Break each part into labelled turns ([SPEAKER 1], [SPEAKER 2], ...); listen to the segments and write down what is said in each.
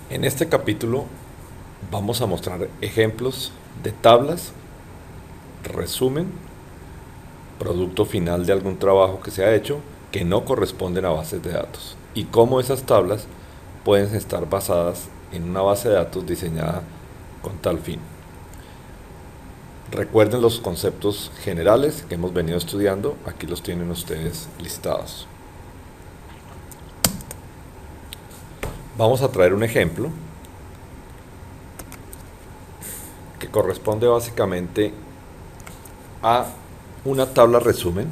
[SPEAKER 1] En este capítulo vamos a mostrar ejemplos de tablas, resumen, producto final de algún trabajo que se ha hecho que no corresponden a bases de datos y cómo esas tablas pueden estar basadas en una base de datos diseñada con tal fin. Recuerden los conceptos generales que hemos venido estudiando, aquí los tienen ustedes listados. Vamos a traer un ejemplo que corresponde básicamente a una tabla resumen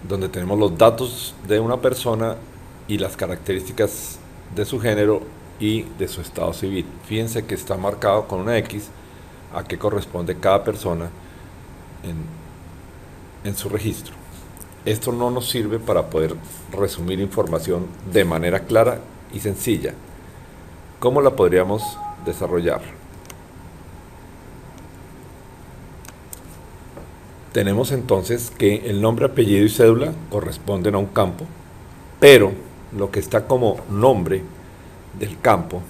[SPEAKER 1] donde tenemos los datos de una persona y las características de su género y de su estado civil. Fíjense que está marcado con una X a qué corresponde cada persona en su registro. Esto no nos sirve para poder resumir información de manera clara y sencilla. ¿Cómo la podríamos desarrollar? Tenemos entonces que el nombre, apellido y cédula corresponden a un campo, pero lo que está como nombre del campo,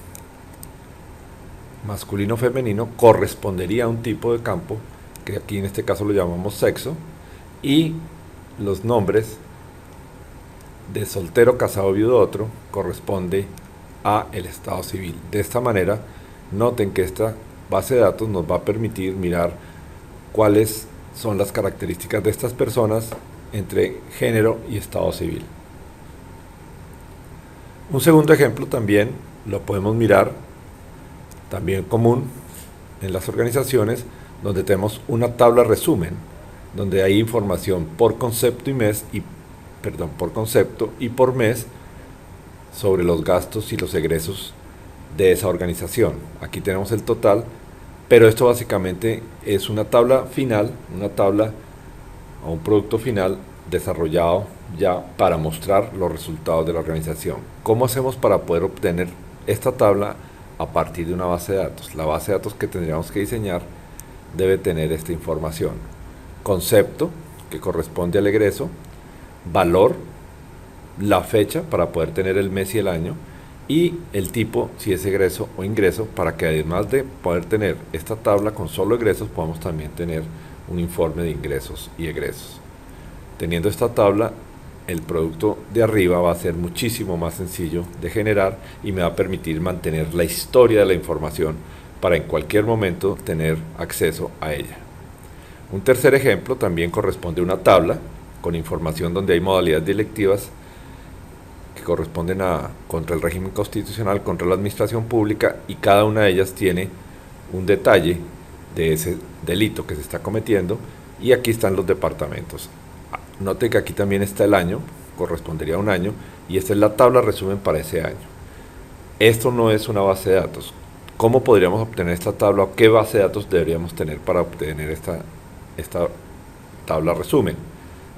[SPEAKER 1] masculino o femenino, correspondería a un tipo de campo, que aquí en este caso lo llamamos sexo, y los nombres de soltero, casado, viudo, otro, corresponde a el estado civil. De esta manera, noten que esta base de datos nos va a permitir mirar cuáles son las características de estas personas entre género y estado civil. Un segundo ejemplo también lo podemos mirar, también común en las organizaciones, donde tenemos una tabla resumen, donde hay información por concepto por concepto y por mes sobre los gastos y los egresos de esa organización. Aquí tenemos el total, pero esto básicamente es una tabla final, una tabla o un producto final desarrollado ya para mostrar los resultados de la organización. ¿Cómo hacemos para poder obtener esta tabla a partir de una base de datos? La base de datos que tendríamos que diseñar debe tener esta información: concepto, que corresponde al egreso; valor, la fecha para poder tener el mes y el año; y el tipo, si es egreso o ingreso, para que además de poder tener esta tabla con solo egresos, podamos también tener un informe de ingresos y egresos. Teniendo esta tabla, el producto de arriba va a ser muchísimo más sencillo de generar y me va a permitir mantener la historia de la información para en cualquier momento tener acceso a ella. Un tercer ejemplo también corresponde a una tabla con información donde hay modalidades directivas que corresponden contra el régimen constitucional, contra la administración pública, y cada una de ellas tiene un detalle de ese delito que se está cometiendo, y aquí están los departamentos. Note que aquí también está el año, correspondería a un año, y esta es la tabla resumen para ese año. Esto no es una base de datos. ¿Cómo podríamos obtener esta tabla o qué base de datos deberíamos tener para obtener esta tabla resumen?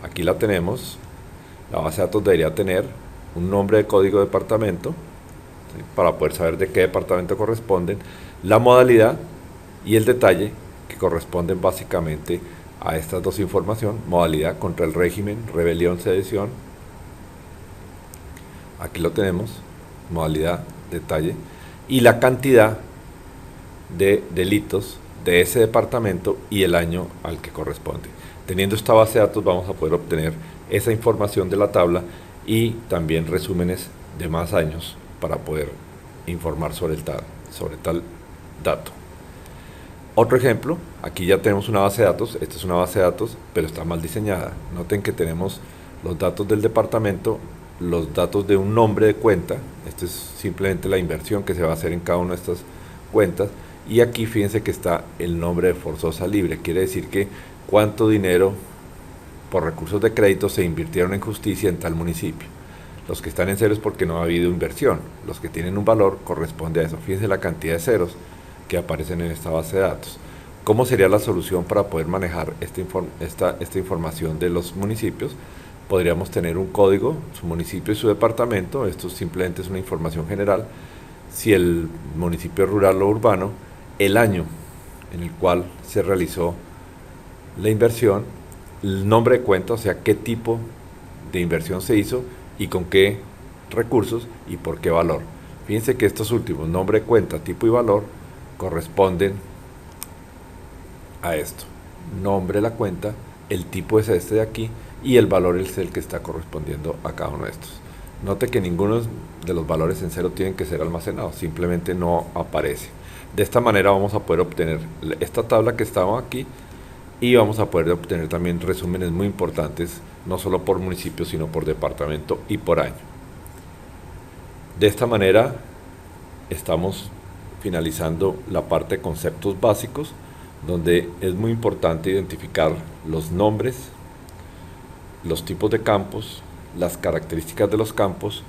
[SPEAKER 1] Aquí la tenemos. La base de datos debería tener un nombre de código de departamento, ¿sí?, para poder saber de qué departamento corresponden, la modalidad y el detalle que corresponden básicamente a estas dos informaciones: modalidad contra el régimen, rebelión, sedición. Aquí lo tenemos, modalidad, detalle, y la cantidad de delitos de ese departamento y el año al que corresponde. Teniendo esta base de datos vamos a poder obtener esa información de la tabla y también resúmenes de más años para poder informar sobre tal dato. Otro ejemplo, aquí ya tenemos una base de datos. Esta es una base de datos, pero está mal diseñada. Noten que tenemos los datos del departamento, los datos de un nombre de cuenta. Esto es simplemente la inversión que se va a hacer en cada una de estas cuentas. Y aquí fíjense que está el nombre de forzosa libre. Quiere decir que cuánto dinero por recursos de crédito se invirtieron en justicia en tal municipio. Los que están en ceros porque no ha habido inversión. Los que tienen un valor corresponde a eso. Fíjense la cantidad de ceros que aparecen en esta base de datos. ¿Cómo sería la solución para poder manejar esta información de los municipios? Podríamos tener un código, su municipio y su departamento. Esto simplemente es una información general. Si el municipio es rural o urbano, el año en el cual se realizó la inversión, el nombre de cuenta, o sea, qué tipo de inversión se hizo y con qué recursos y por qué valor. Fíjense que estos últimos, nombre, cuenta, tipo y valor, corresponden a esto. Nombre de la cuenta, el tipo es este de aquí y el valor es el que está correspondiendo a cada uno de estos. Note que ninguno de los valores en cero tienen que ser almacenados, simplemente no aparece. De esta manera vamos a poder obtener esta tabla que estaba aquí y vamos a poder obtener también resúmenes muy importantes, no solo por municipio, sino por departamento y por año. De esta manera estamos finalizando la parte de conceptos básicos, donde es muy importante identificar los nombres, los tipos de campos, las características de los campos,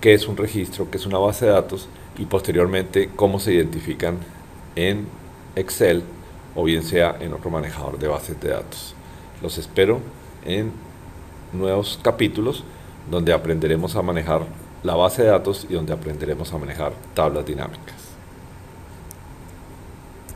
[SPEAKER 1] qué es un registro, qué es una base de datos y posteriormente cómo se identifican en Excel o bien sea en otro manejador de bases de datos. Los espero en nuevos capítulos donde aprenderemos a manejar la base de datos y donde aprenderemos a manejar tablas dinámicas.